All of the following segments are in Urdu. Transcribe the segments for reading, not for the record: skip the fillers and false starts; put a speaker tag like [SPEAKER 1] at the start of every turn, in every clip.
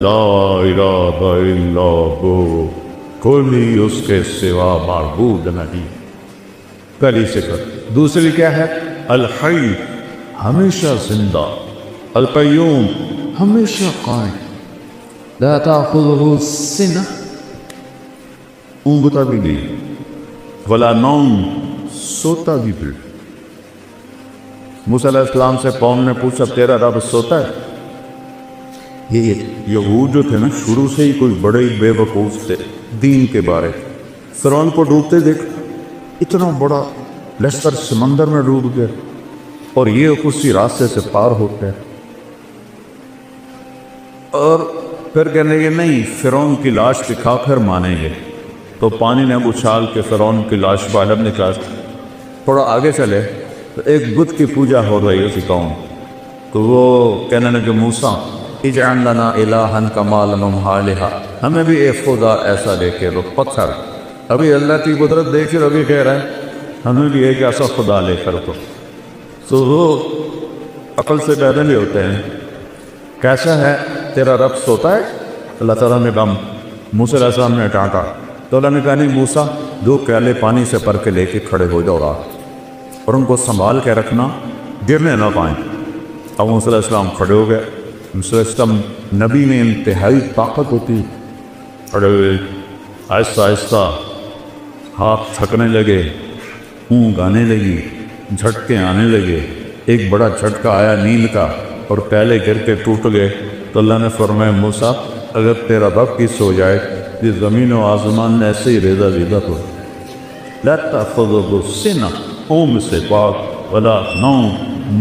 [SPEAKER 1] لا الہ الا ہو، کوئی اس کے سوا معبود نہیں۔ پہلی صفت۔ دوسری کیا ہے؟ الحی، ہمیشہ زندہ، القیوم، ہمیشہ قائم، لا تأخذہ سنہ، اونگتا بھی نہیں، ولا نوم، سوتا بھی نہیں۔ موسیٰ علیہ السلام سے قوم نے پوچھا تیرا رب سوتا ہے؟ یہ یہود جو تھے نا، شروع سے ہی کوئی بڑے ہی بے وقوف تھے دین کے بارے۔ فرعون کو ڈوبتے دیکھ، اتنا بڑا لشکر سمندر میں ڈوب گیا اور یہ اسی راستے سے پار ہوتے ہیں، اور پھر کہنے لگے نہیں، فرعون کی لاش دکھا پھر مانیں گے۔ تو پانی نے اچھال کے فرعون کی لاش باہر نکال۔ تھوڑا آگے چلے تو ایک بت کی پوجا ہو رہی اسی قوم، تو وہ کہنے لگے موسیٰ اجعل لنا الہا کما لہم آلہہ، ہمیں بھی ایک خدا ایسا دے کے دو۔ پتھر ابھی اللہ کی قدرت دیکھ کر ابھی کہہ رہا ہے ہمیں بھی ایک ایسا خدا لے کر دو۔ تو وہ عقل سے پیدل ہی ہوتے ہیں۔ کیسا ہے تیرا رب سوتا ہے؟ اللہ تعالیٰ نے کہا، موسیٰ علیہ السلام نے ڈانٹا تو اللہ نے کہا نہیں موسیٰ، 2 پیالے پانی سے بھر کے لے کے کھڑے ہو جاؤ رات، اور ان کو سنبھال کے رکھنا، گرنے نہ پائیں۔ اب موسیٰ علیہ السلام کھڑے ہو گئے۔ موسیٰ علیہ السلام نبی میں انتہائی طاقت ہوتی، کھڑے ہوئے، آہستہ آہستہ ہاتھ تھکنے لگے، اونگ آنے لگی، جھٹکے آنے لگے۔ ایک بڑا جھٹکا آیا نیند کا اور پیالے گر کے ٹوٹ گئے۔ تو اللہ نے فرمایا موسیٰ اگر تیرا رب کی سو جائے، یہ زمین و آسمان ایسے ہی ریزہ ریزہ ہو۔ لا تأخذہ سنہ، اونگ سے پاک، ولا نوم،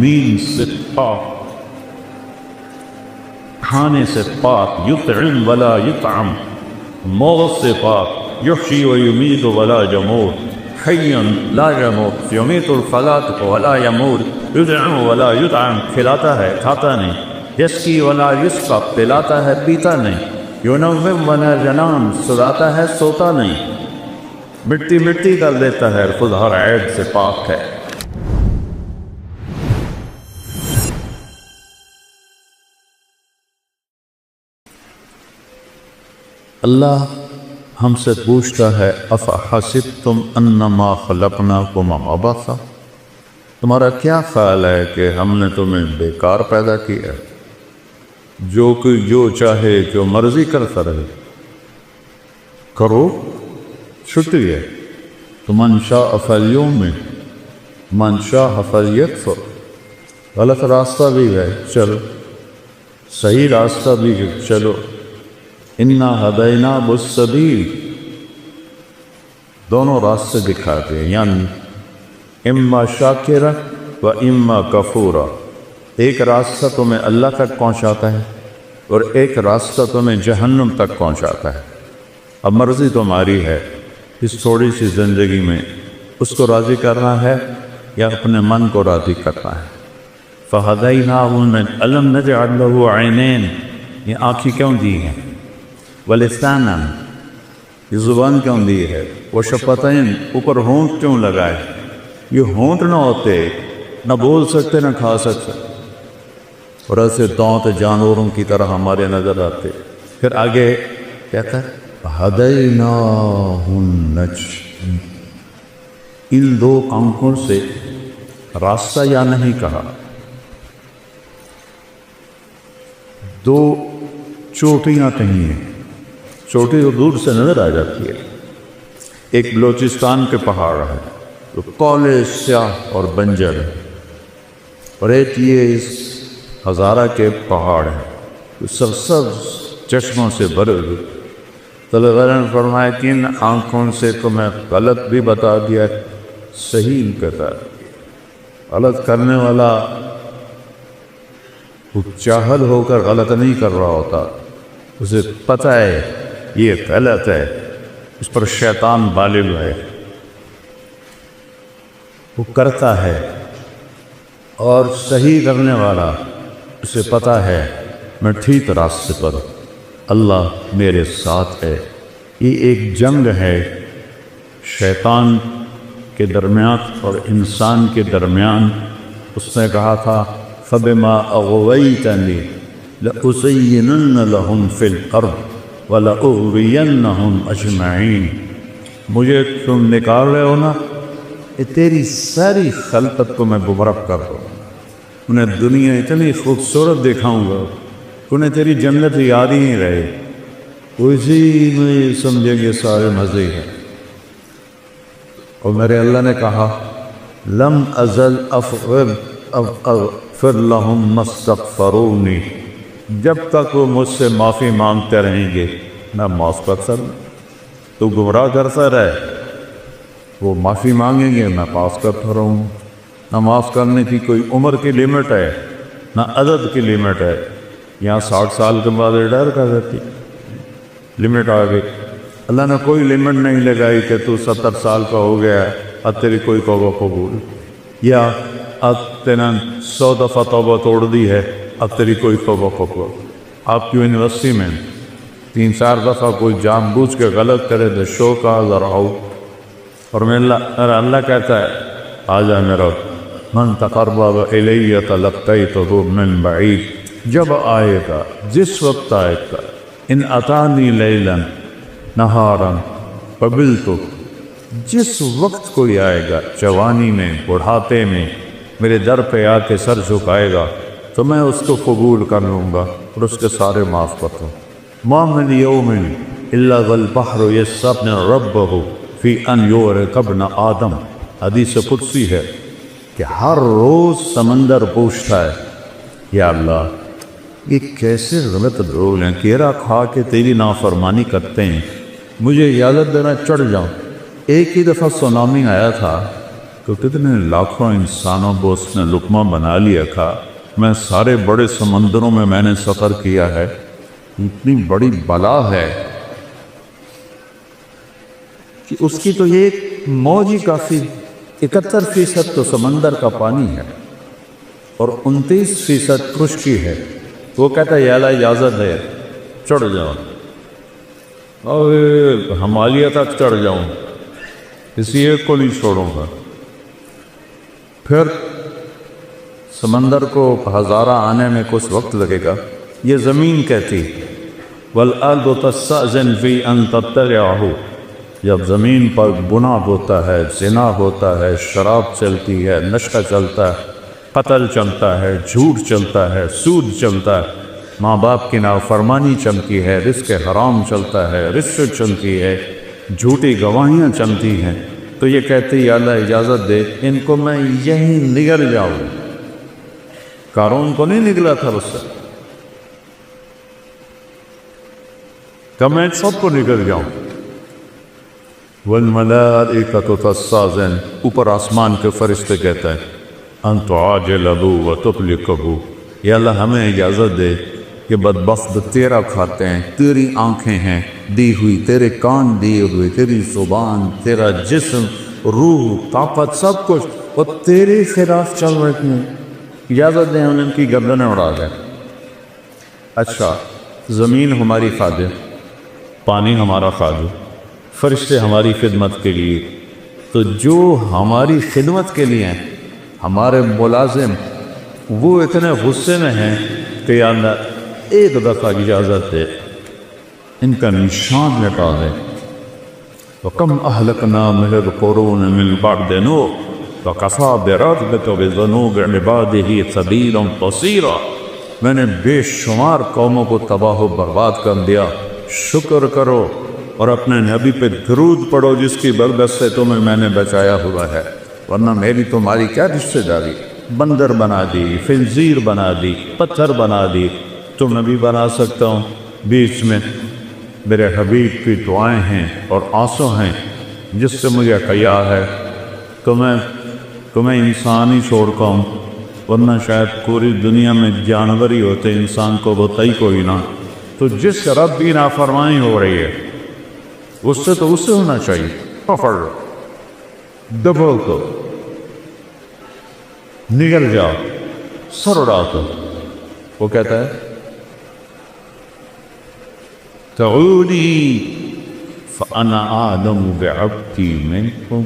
[SPEAKER 1] نیند سے پاک، کھانے سے پاک، یطعم ولا یطعم، موت سے پاک، یحیی و یمیت ولا یموت، حی لا یموت، یمیت الخلاق ولا یموت، یدعم ولا یدعم، کھلاتا ہے کھاتا نہیں، یسقی ولا یسقی، پلاتا ہے پیتا نہیں، ینوم ولا ینام، سلاتا ہے سوتا نہیں، مٹی مٹی کر دیتا ہے، خود ہر عیب سے پاک ہے۔ اللہ ہم سے پوچھتا ہے افحسبتم انما خلقناکم عبثا، تمہارا کیا خیال ہے کہ ہم نے تمہیں بیکار پیدا کیا ہے، جو کوئی جو چاہے جو مرضی کرتا رہے؟ کرو، چھٹی ہے۔ تو من شاء فلیؤمن من شاء فلیکفر، غلط راستہ بھی ہے چلو، صحیح راستہ بھی ہے چلو۔ انا ہدیناہ السبیل، دونوں راستے دکھاتے ہیں، یعنی اما شاکرا و اما کفورا۔ ایک راستہ تمہیں اللہ تک پہنچاتا ہے اور ایک راستہ تمہیں جہنم تک پہنچاتا ہے۔ اب مرضی تمہاری ہے اس تھوڑی سی زندگی میں اس کو راضی کرنا ہے یا اپنے من کو راضی کرنا ہے۔ فہدیناہ النجدین، الم نجعل لہ عینین، یہ آنکھیں کیوں دی ہیں؟ ولسانا، یہ زبان کیوں دی ہے؟ وشفتین، اوپر ہونٹ کیوں لگائے؟ یہ ہونٹ نہ ہوتے نہ بول سکتے نہ کھا سکتے، اور ایسے دانت جانوروں کی طرح ہمارے نظر آتے۔ پھر آگے کہتا ہے ہدیناہ النجدین، ان 2 آنکھوں سے راستہ یا نہیں کہا، 2 چوٹیاں کہیں ہیں، چوٹی تو دور سے نظر آ جاتی ہے۔ ایک بلوچستان کے پہاڑ ہے تو کالے سیاہ اور بنجر ہے، اور ایک یہ اس ہزارہ کے پہاڑ ہے تو سرسبز چشموں سے بھرے ہوئے۔ تو اللہ نے فرمایا کہ ان آنکھوں سے تمہیں غلط بھی بتا دیا، صحیح کہتا ہے۔ غلط کرنے والا چاہل ہو کر غلط نہیں کر رہا ہوتا، اسے پتہ ہے یہ غلط ہے، اس پر شیطان غالب ہے، وہ کرتا ہے۔ اور صحیح کرنے والا اسے پتہ ہے میں ٹھیک راستے پر، اللہ میرے ساتھ ہے۔ یہ ایک جنگ ہے شیطان کے درمیان اور انسان کے درمیان۔ اس نے کہا تھا فَبِمَا أَغْوَيْتَنِي، لَأُزَيِّنَنَّ لَهُمْ فِي الْأَرْضِ وَلَأُغْوِيَنَّهُمْ أَجْمَعِينَ۔ مجھے تم نکال رہے ہو نا، یہ تیری ساری خلقت کو میں گمراہ کر دوں، انہیں دنیا اتنی خوبصورت دکھاؤں گا، انہیں تیری جنت یاد ہی نہیں رہے، اسی میں سمجھے گے سارے مزے ہیں۔ اور میرے اللہ نے کہا لم ازل اغفر لهم ما استغفرونی، جب تک وہ مجھ سے معافی مانگتے رہیں گے میں معاف کرتا رہوں۔ تو گمراہ کرتا رہے، وہ معافی مانگیں گے میں معاف کرتا رہوں۔ نہ معاف کرنے کی کوئی عمر کی لیمٹ ہے، نہ عدد کی لیمٹ ہے۔ یہاں 60 سال کے بعد ریٹائر کر دیتی، لمٹ آ گئی۔ اللہ نے کوئی لمٹ نہیں لگائی کہ تو 70 سال کا ہو گیا اب تیری کوئی توبہ قبول، یا اب تینا 100 دفعہ توبہ توڑ دی ہے اب تیری کوئی توبہ قبول۔ آپ کی یونیورسٹی میں 3-4 دفعہ کوئی جان بوجھ کے غلط کرے تو شو کا ذرا ہو، اور میرا اللہ کہتا ہے آ جا میرا من تقرب الی تلقیتہ من بعید، جب آئے گا جس وقت آئے گا، ان اتانی لیلا نہارا قبلتو، جس وقت کوئی آئے گا جوانی میں بڑھاپے میں میرے در پہ آ کے سر جھکائے گا تو میں اس کو قبول کر لوں گا اور اس کے سارے معاف کر دوں۔ ما من یوم الا والبحر یستغفر ربہ فی ان یغرق ابن آدم، حدیث قدسی ہے کہ ہر روز سمندر پوچھتا ہے یا اللہ یہ کیسے غلط لوگ ہیں، کیرا کھا کے تیری نافرمانی کرتے ہیں، مجھے اجازت دینا چڑھ جاؤں۔ ایک ہی دفعہ سونامی آیا تھا تو کتنے لاکھوں انسانوں کو اس نے لقمہ بنا لیا تھا۔ میں سارے بڑے سمندروں میں نے سفر کیا ہے، اتنی بڑی بلا ہے کہ اس کی تو ایک موج ہی کافی، 71% تو سمندر کا پانی ہے اور 29% خشکی ہے۔ وہ کہتا ہے یا اللہ اجازت ہے چڑھ جاؤ، اور ہمالیہ تک چڑھ جاؤں، اسی ایک کو نہیں چھوڑوں گا۔ پھر سمندر کو ہزارہ آنے میں کچھ وقت لگے گا۔ یہ زمین کہتی والارض تستأذن فی ان تطلعہ، جب زمین پر گناہ ہوتا ہے، زنا ہوتا ہے، شراب چلتی ہے، نشہ چلتا ہے، قتل چلتا ہے، جھوٹ چلتا ہے، سود چلتا ہے، ماں باپ کی نافرمانی چلتی ہے، رزق حرام چلتا ہے، رشوت چلتی ہے، جھوٹی گواہیاں چلتی ہیں، تو یہ کہتے یا اللہ اجازت دے ان کو میں یہیں نگل جاؤں۔ قارون کو نہیں نگلا تھا اس سے، کہ میں سب کو نگل جاؤں۔ والملائکۃ تستأذن، اوپر آسمان کے فرشتے کہتا ہے ان تعاجل ابو و تطلق ابو، یا اللہ ہمیں اجازت دے کہ بدبخت تیرا کھاتے ہیں، تیری آنکھیں ہیں دی ہوئی، تیرے کان دیے ہوئے، تیری زبان، تیرا جسم، روح، طاقت، سب کچھ وہ تیرے خلاف چل رہے ہیں، اجازت دیں ہم ان کی گردنیں اڑا دیں۔ اچھا، زمین ہماری خادم، پانی ہمارا خادم، فرشتے ہماری خدمت کے لیے، تو جو ہماری خدمت کے لیے ہیں ہمارے ملازم، وہ اتنے غصے میں ہیں کہ یا اللہ ایک دفعہ اجازت دے ان کا نشان مٹا دے۔ وَكَمْ أَهْلَكْنَا مِنَ الْقُرُونِ مِنْ بَعْدِ نُوحٍ وَكَفَىٰ بِرَبِّكَ بِذُنُوبِ عِبَادِهِ سَبِيلًا قَصِيرًا، میں نے بے شمار قوموں کو تباہ و برباد کر دیا، شکر کرو اور اپنے نبی پہ درود پڑھو جس کی برکت سے تمہیں میں نے بچایا ہوا ہے، ورنہ میری تمہاری کیا رشتہ داری، بندر بنا دی، خنزیر بنا دی، پتھر بنا دی، تو نبی بنا سکتا ہوں۔ بیچ میں میرے حبیب کی دعائیں ہیں اور آنسو ہیں جس سے مجھے حیا ہے، تو میں تمہیں انسان ہی چھوڑتا ہوں، ورنہ شاید پوری دنیا میں جانور ہی ہوتے، انسان کو ہوتا ہی کوئی نہ۔ تو جس رب کی نافرمانی ہو رہی ہے اس سے تو اس سے ہونا چاہیے، پکڑ دبو کو نگل جاؤ، سر اڑا دو۔ وہ کہتا ہے تعودی فانا اعلم بعبدی منکم،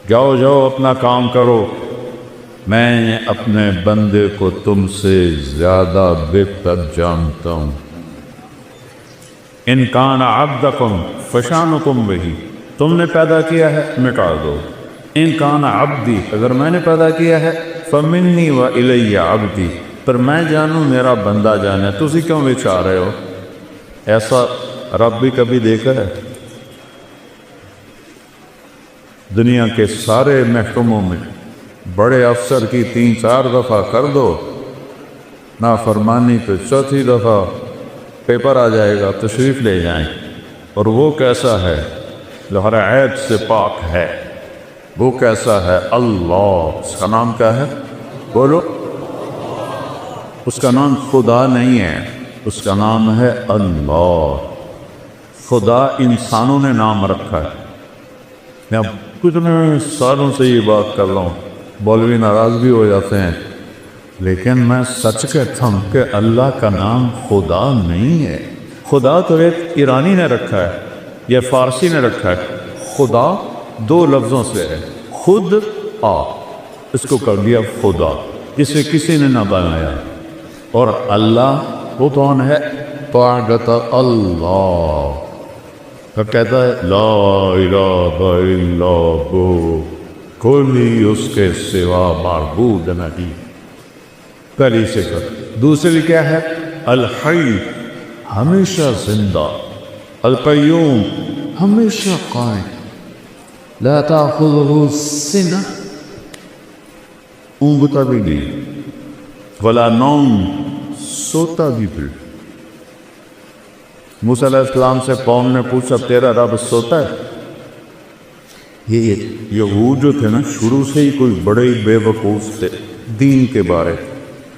[SPEAKER 1] جاؤ جاؤ اپنا کام کرو، میں اپنے بندے کو تم سے زیادہ بہتر جانتا ہوں۔ ان کان عبدکم فشانکم بہی، تم نے پیدا کیا ہے مٹا دو۔ ان کان عبدی، اگر میں نے پیدا کیا ہے، فمنی و الی عبدی، پر میں جانوں میرا بندہ جانے، تسی کیوں بچا رہے ہو؟ ایسا رب بھی کبھی دیکھا ہے؟ دنیا کے سارے محکموں میں بڑے افسر کی 3-4 دفعہ کر دو نافرمانی، تو چوتھی دفعہ پیپر آ جائے گا، تشریف لے جائیں۔ اور وہ کیسا ہے جو ہر عیب سے پاک ہے؟ وہ کیسا ہے؟ اللہ، اس کا نام کیا ہے؟ بولو۔ اس کا نام خدا نہیں ہے، اس کا نام ہے اللہ۔ خدا انسانوں نے نام رکھا ہے۔ میں اب کتنے سالوں سے یہ بات کر رہا ہوں، مولوی ناراض بھی ہو جاتے ہیں، لیکن میں سچ کہتا ہوں کہ اللہ کا نام خدا نہیں ہے۔ خدا تو ایک ایرانی نے رکھا ہے یا فارسی نے رکھا ہے۔ خدا 2 لفظوں سے ہے، خود آ، اس کو کر دیا خدا، جسے کسی نے نہ بنایا۔ اور اللہ وہ کون ہے؟ طاعت اللہ، تو کہتا ہے لا الہ الا ہو، کوئی اس کے سوا معبود نہیں۔ پہلی صفت۔ دوسری کیا ہے؟ الحی، ہمیشہ زندہ، القیوم، ہمیشہ قائم، لا تأخذہ سنہ، اونگتا بھی نہیں، ولا نوم، سوتا بھی پھر۔ موسیٰ علیہ السلام سے قوم نے پوچھا تیرا رب سوتا ہے؟ یہ یہود جو تھے نا، شروع سے ہی کوئی بڑے ہی بے وقوف تھے دین کے بارے۔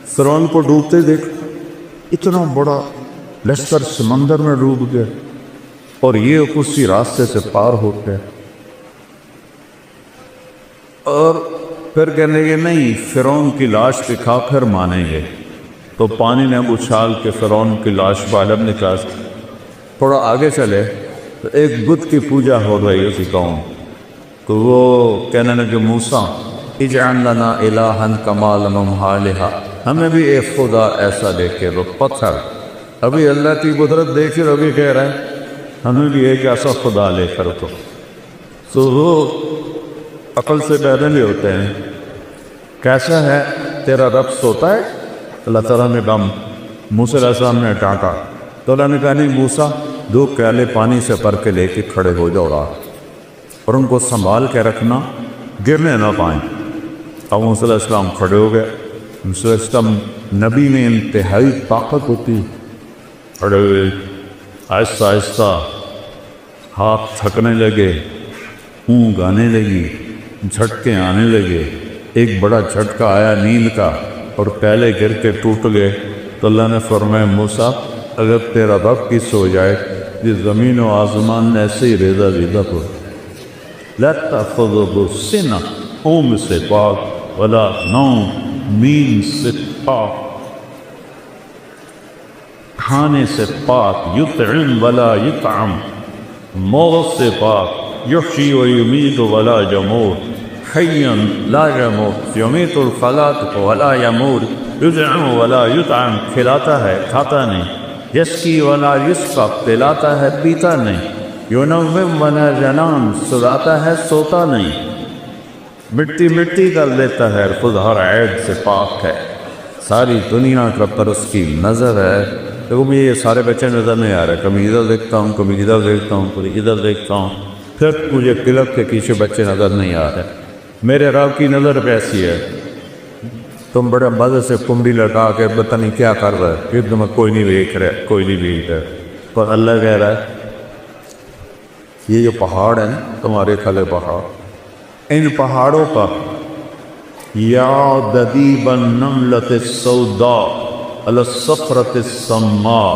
[SPEAKER 1] فرعون کو ڈوبتے دیکھ، اتنا بڑا لشکر سمندر میں ڈوب گیا، اور یہ اسی راستے سے پار ہو گئے۔ اور پھر کہنے گے نہیں، فرعون کی لاش دکھا کر مانیں گے، تو پانی نے اچھال کے فرعون کی لاش باہر نکال۔ تھوڑا آگے چلے تو ایک بت کی پوجا ہو رہی اسی قوم، تو وہ کہنے لگے موسیٰ اجعل لنا الہا کما لہم آلہہ، ہمیں بھی ایک خدا ایسا دے کے رو۔ پتھر ابھی اللہ کی قدرت دیکھ کر ابھی کہہ رہے ہیں ہمیں بھی ایک ایسا خدا لے کر تو وہ عقل سے پیدا نہیں ہوتے ہیں۔ کیسا ہے تیرا رب سوتا ہے؟ اللہ تعالیٰ نے کہا، موسیٰ علیہ السلام نے ڈانٹا تو اللہ نے کہا نہیں موسیٰ، 2 کیلے پانی سے بھر کے لے کے کھڑے ہو جاؤ رات، اور ان کو سنبھال کے رکھنا، گرنے نہ پائیں۔ اب موسیٰ علیہ السلام کھڑے ہو گئے۔ موسیٰ علیہ السلام نبی میں انتہائی طاقت ہوتی، کھڑے ہوئے، آہستہ آہستہ ہاتھ تھکنے لگے، اونگ آنے لگی، جھٹکے آنے لگے۔ ایک بڑا جھٹکا آیا نیند کا اور پہلے گر کے ٹوٹ گئے، تو اللہ نے فرمایا موسیٰ اگر تیرا رب کی سو جائے، یہ زمین و آسمان ایسے ہی ریزہ ریزہ ہو۔ لا تأخذہ سنہ، اونگ سے پاک، ولا نوم، نیند سے پاک، کھانے سے پاک، یطعم ولا یطعم، موت سے پاک، یحیی و یمیت ولا یموت، حیا لا یموت، یمیت الخلائق ولا یموت، یطعم ولا یطعم، کھلاتا ہے کھاتا نہیں، یسقی ولا یسقی، پلاتا ہے پیتا نہیں، ینوم ولا ینام، سلاتا ہے سوتا نہیں، مٹی مٹی کر دیتا ہے، خود ہر عیب سے پاک ہے، ساری دنیا کا پر اس کی نظر ہے۔ دیکھو مجھے یہ سارے بچے نظر نہیں آ رہے، کبھی ادھر دیکھتا ہوں، کبھی ادھر دیکھتا ہوں، کبھی ادھر دیکھتا ہوں، پھر مجھے کلب کے پیچھے بچے نظر نہیں آ رہے۔ میرے رب کی نظر کیسی ہے؟ تم بڑے مزے سے کنڈی لٹا کے پتہ نہیں کیا کر رہے، پھر تمہیں کوئی نہیں دیکھ رہے، کوئی نہیں دیکھ رہے، پر اللہ کہہ رہا ہے یہ جو پہاڑ ہیں تمہارے کھلے پہاڑ، ان پہاڑوں پر یا دبیب النملۃ السوداء علی الصخرۃ السماء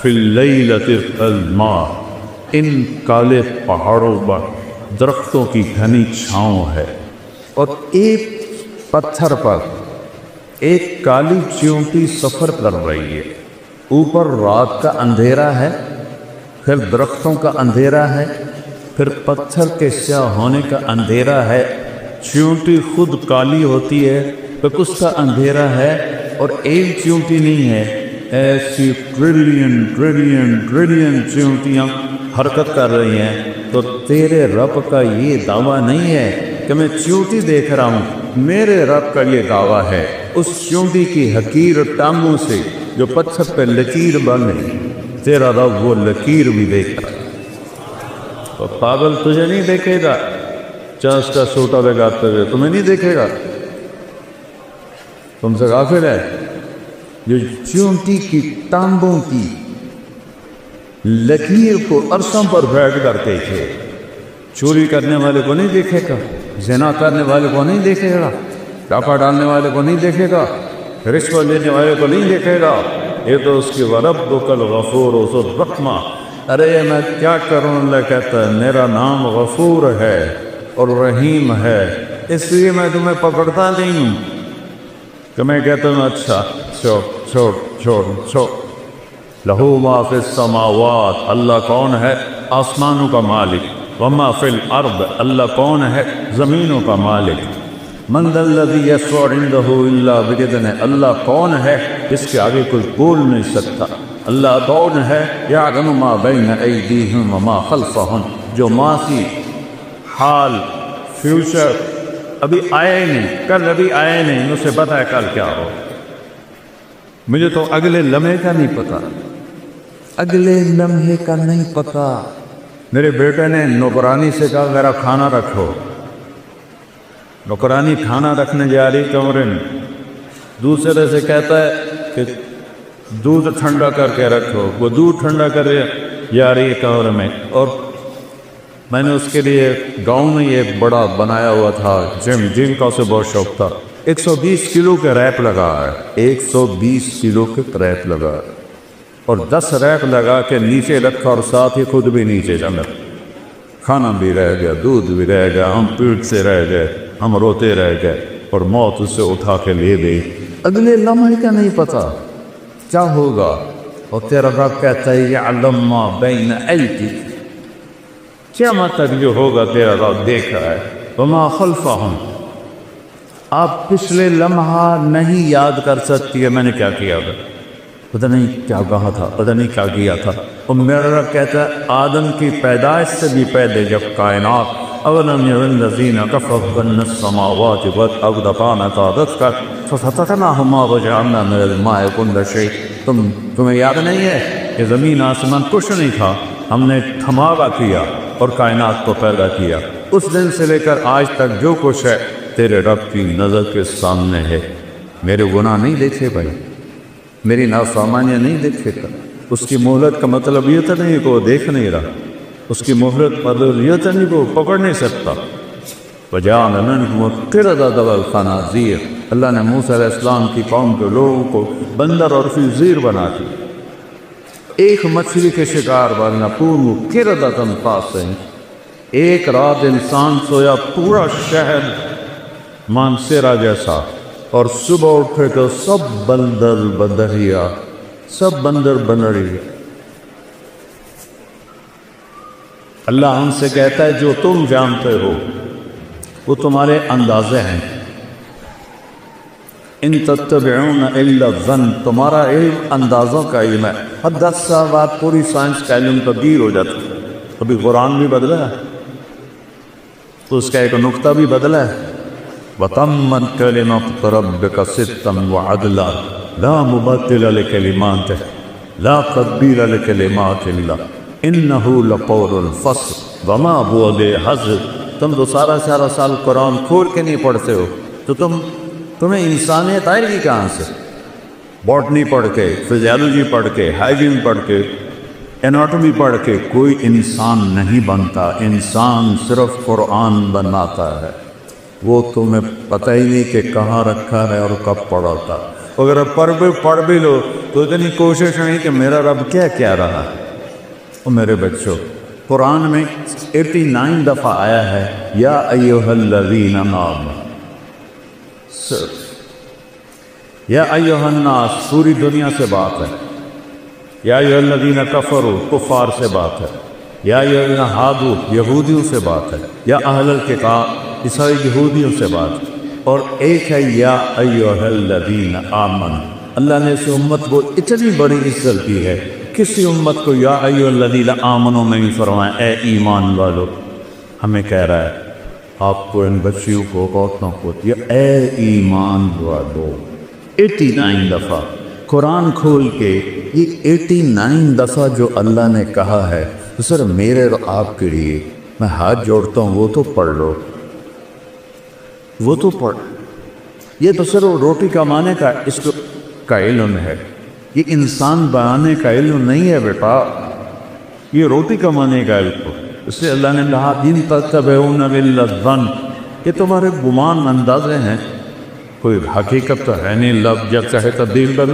[SPEAKER 1] فی اللیلۃ الظلماء، ان کالے پہاڑوں پر درختوں کی گھنی چھاؤں ہے، اور ایک پتھر پر ایک کالی چیونٹی سفر کر رہی ہے، اوپر رات کا اندھیرا ہے، پھر درختوں کا اندھیرا ہے، پھر پتھر کے سیاہ ہونے کا اندھیرا ہے، چیونٹی خود کالی ہوتی ہے، اس کا اندھیرا ہے اور ایک چیونٹی نہیں ہے، ایسی ٹریلین ٹریلین ٹریلین چیونٹیاں حرکت کر رہی ہیں۔ تو تیرے رب کا یہ دعویٰ نہیں ہے کہ میں چیونٹی دیکھ رہا ہوں، میرے رب کا یہ دعویٰ ہے اس چیونٹی کی حقیر ٹانگوں سے جو پتھر پہ لکیر بنے، تیرا رب وہ لکیر بھی دیکھتا ہے۔ تو پاگل تجھے نہیں دیکھے گا، چاس کا سوٹا لگاتے ہوئے تمہیں نہیں دیکھے گا، تم سے غافل ہے۔ جو چیونٹی کی ٹانگوں کی لکیر کو عرصوں پر بیٹھ کر دیکھے، چوری کرنے والے کو نہیں دیکھے گا، زنا کرنے والے کو نہیں دیکھے گا، ڈاکہ ڈالنے والے کو نہیں دیکھے گا، رشوت لینے والے کو نہیں دیکھے گا، یہ تو اس کی وَرَبُّكَ الْغَفُورُ ذُو الرَّحْمَةِ۔ ارے میں کیا کروں، اللہ کہتا ہے میرا نام غفور ہے اور رحیم ہے، اس لیے میں تمہیں پکڑتا نہیں ہوں کہ میں کہتا ہوں اچھا چھوڑ چھوڑ چھوڑ چھوڑ۔ لہو ما فی السماوات، اللہ کون ہے؟ آسمانوں کا مالک۔ وما فی الارض، اللہ کون ہے؟ زمینوں کا مالک۔ من ذا الذی یشفع عندہ الا باذنہ، اللہ کون ہے جس کے آگے کوئی بول نہیں سکتا؟ اللہ کون ہے؟ یعلم ما بین ایدیہم وما خلفہم، جو ماضی، حال، فیوچر ابھی آئے نہیں، کل ابھی آئے نہیں، اسے پتہ ہے کل کیا ہو۔ مجھے تو اگلے لمحے کا نہیں پتا، اگلے لمحے کا نہیں پتا۔ میرے بیٹے نے نوکرانی سے کہا میرا کھانا رکھو، نوکرانی کھانا رکھنے جا رہی کمرے میں، دوسرے سے کہتا ہے کہ دودھ ٹھنڈا کر کے رکھو، وہ دودھ ٹھنڈا کر جا رہی ہے کمرے میں۔ اور میں نے اس کے لیے گاؤں میں یہ بڑا بنایا ہوا تھا جم کا، اسے بہت شوق تھا۔ 120 کلو کے ریپ لگا ہے، 120 کلو کے ریپ لگا ہے، اور 10 ریپ لگا کے نیچے رکھا اور ساتھ ہی خود بھی نیچے جمع۔ کھانا بھی رہ گیا، دودھ بھی رہ گیا، ہم پیٹ سے رہ گئے، ہم روتے رہ گئے، اور موت اسے اٹھا کے لے گئی۔ اگلے لمحے کا نہیں پتا کیا ہوگا، اور تیرا رب کہتا ہے یعلم ما بین ایدیہم، کیا مطلب جو ہوگا تیرا رب دیکھ رہا ہے۔ وما خلفہم، آپ پچھلے لمحہ نہیں یاد کر سکتی ہے میں نے کیا کیا تھا، پتہ نہیں کیا کہا تھا، پتہ نہیں کیا کیا تھا۔ اور میرا رب کہتا ہے آدم کی پیدائش سے بھی پہلے جب کائنات اولم یرى الذین کفروا ان السماوات والارض كانتا رتقا ففتقناهما وجعلنا من الماء كل شيء، تمہیں یاد نہیں ہے کہ زمین آسمان کچھ نہیں تھا، ہم نے دھماکہ کیا اور کائنات کو پیدا کیا۔ اس دن سے لے کر آج تک جو کچھ ہے تیرے رب کی نظر کے سامنے ہے۔ میرے گناہ نہیں دیکھے بھائی، میری نافرمانیاں نہیں دیکھے گا۔ اس کی مہلت کا مطلب یہ تو نہیں کہ وہ دیکھ نہیں رہا، اس کی مہلت مطلب یہ تو نہیں کہ وہ پکڑ نہیں سکتا۔ وَجَعَلَ مِنْهُمُ الْقِرَدَةَ وَالْخَنَازِيرَ، اللہ نے موسیٰ علیہ السلام کی قوم کے لوگوں کو بندر اور خنزیر بنا دی۔ ایک مچھلی کے شکار وَلْنَكُونُوا قِرَدَةً خَاسِئِينَ، ایک رات انسان سویا پورا شہر مانسیرا جیسا، اور صبح اٹھے تو سب بندر بندریا، سب بندر بندریا۔ اللہ ہم سے کہتا ہے جو تم جانتے ہو وہ تمہارے اندازے ہیں۔ ان تتبعون الا الظن، تمہارا علم اندازوں کا علم ہے۔ ہر 10 سال بعد پوری سائنس کا علم تبدیل ہو جاتا ہے۔ ابھی قرآن بھی بدلا ہے تو اس کا ایک نقطہ بھی بدلا ہے۔ وَتَمَّتْ كَلِمَةُ رَبِّكَ صِدْقًا وَعَدْلًا لَا مُبَدِّلَ لِكَلِمَاتِهِ لَا تَبْدِيلَ لِكَلِمَاتِ اللَّهِ إِنَّهُ لَقَوْلٌ فَصْلٌ وَمَا هُوَ بِحَزْلٍ۔ تم تو سارا سال قرآن کھول کے نہیں پڑھتے ہو، تو تمہیں انسانیت آئے گی کہاں سے؟ باٹنی پڑھ کے، فزیالوجی پڑھ کے، ہائیجین پڑھ کے، اناٹومی پڑھ کے کوئی انسان نہیں بنتا۔ انسان صرف قرآن بناتا ہے، وہ تمہیں پتہ ہی نہیں کہ کہاں رکھا ہے اور کب پڑھا تھا۔ اگر پڑھ بھی لو تو اتنی کوشش نہیں کہ میرا رب کیا کہہ رہا ہے۔ اور میرے بچوں، قرآن میں 89 دفعہ آیا ہے یا ایھا الذین آمنوا، صرف یا ایھا الناس پوری دنیا سے بات ہے، یا ایھا الذین کفروا کفار سے بات ہے، یا ایھا الذین ہادوا یہودیوں سے بات ہے، یا اہل الکتاب عیسائی یہودیوں سے بات ہے۔ اور ایک ہے یا ایھا آمن. اللہ نے اس امت کو اتنی بڑی عزت دی ہے، کسی امت کو یا ایھا الذین آمنوا نہیں فرمایا اے ایمان والو. ہمیں کہہ رہا ہے آپ کو، ان بچیوں کو، عورتوں کو، یہ اے ایمان والو 89 دفعہ قرآن کھول کے. یہ 89 دفعہ جو اللہ نے کہا ہے تو سر میرے اور آپ کے لیے میں ہاتھ جوڑتا ہوں، وہ تو پڑھ لو، وہ تو پڑھ. یہ تو سر روٹی کمانے کا اس کا علم ہے، یہ انسان بنانے کا علم نہیں ہے بیٹا، یہ روٹی کمانے کا علم. اس سے اللہ نے کہا ان تتبعون الا الظن، یہ تمہارے گمان اندازے ہیں، کوئی حقیقت تو ہے نہیں. لفظ جب چاہے تبدیل کر